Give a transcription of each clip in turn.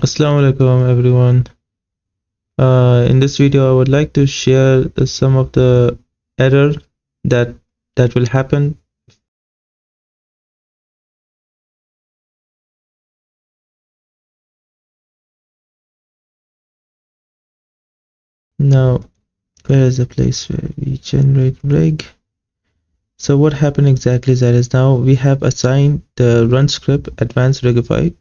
Assalamu alaikum everyone. In this video, I would like to share some of the error that will happen. Now, where is the place where we generate rig? So what happened exactly is that is now we have assigned the run script advanced Rigify,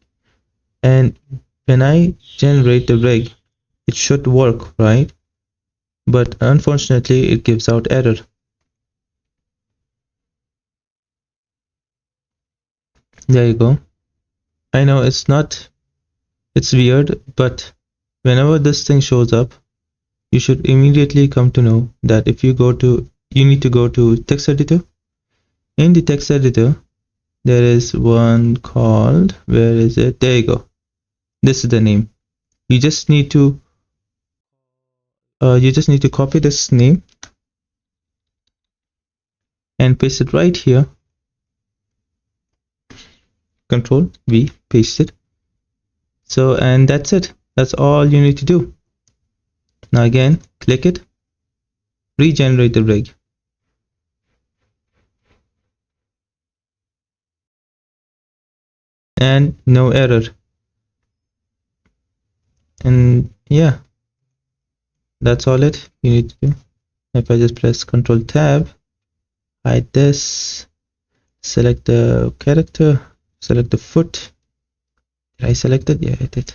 and when I generate the rig, it should work, right? But unfortunately, it gives out error. There you go. I know it's weird, but whenever this thing shows up, you should immediately come to know that if you need to go to text editor. In the text editor, there is one called, where is it? There you go. This is the name. You just need to copy this name and paste it right here. Control V, paste it. So, and that's it. That's all you need to do. Now again, click it, regenerate the rig. And no error. And yeah, that's all you need to do. If I just press Control Tab, hide this, select the character, select the foot. Did I select it? Yeah, I did.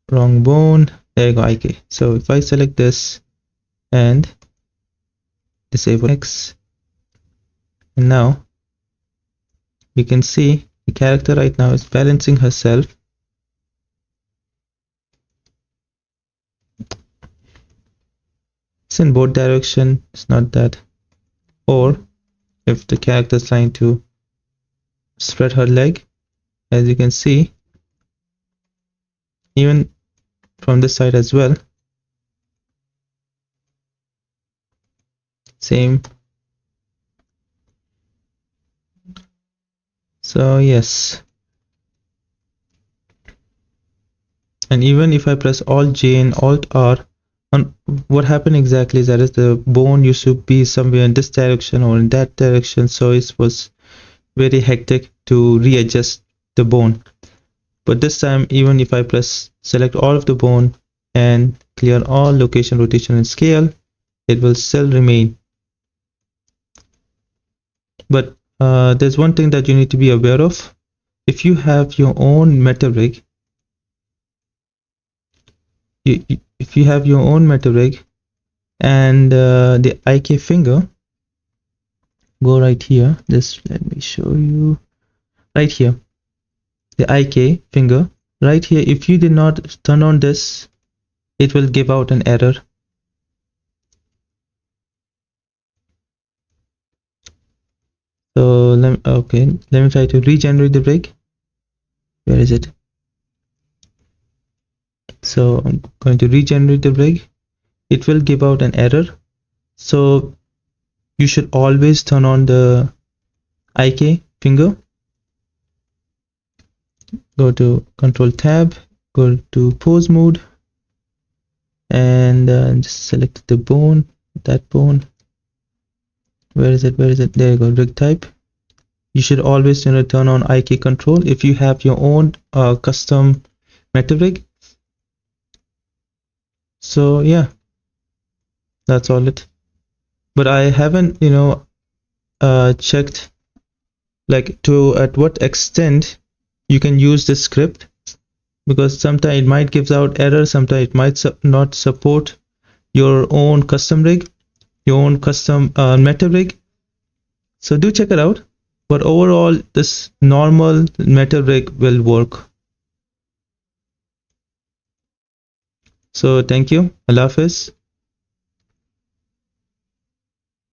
Wrong bone. There you go, IK. So if I select this and disable X, and now you can see the character right now is balancing herself. It's in both direction. It's not that. Or if the character is trying to spread her leg, as you can see, even from this side as well, same. So yes, and even if I press Alt J and Alt R, on what happened exactly is that is the bone used to be somewhere in this direction or in that direction, so it was very hectic to readjust the bone. But this time, even if I press select all of the bone and clear all location, rotation and scale, it will still remain. But there's one thing that you need to be aware of. If you have your own metarig, if you have your own metarig and the IK finger, go right here. Just let me show you right here. The IK finger right here. If you did not turn on this, it will give out an error. So let me try to regenerate the rig. Where is it? So I'm going to regenerate the rig. It will give out an error. So you should always turn on the IK finger. Go to Control Tab, go to pose mode, and just select the bone, that bone. Where is it? There you go, rig type. You should always turn on IK control if you have your own custom metarig. So yeah, that's all it. But I haven't checked like at what extent you can use this script, because sometimes it might give out error, sometimes it might not support your own custom rig, your own custom metarig. So do check it out. But overall, this normal metarig will work. So thank you. Allah Hafiz.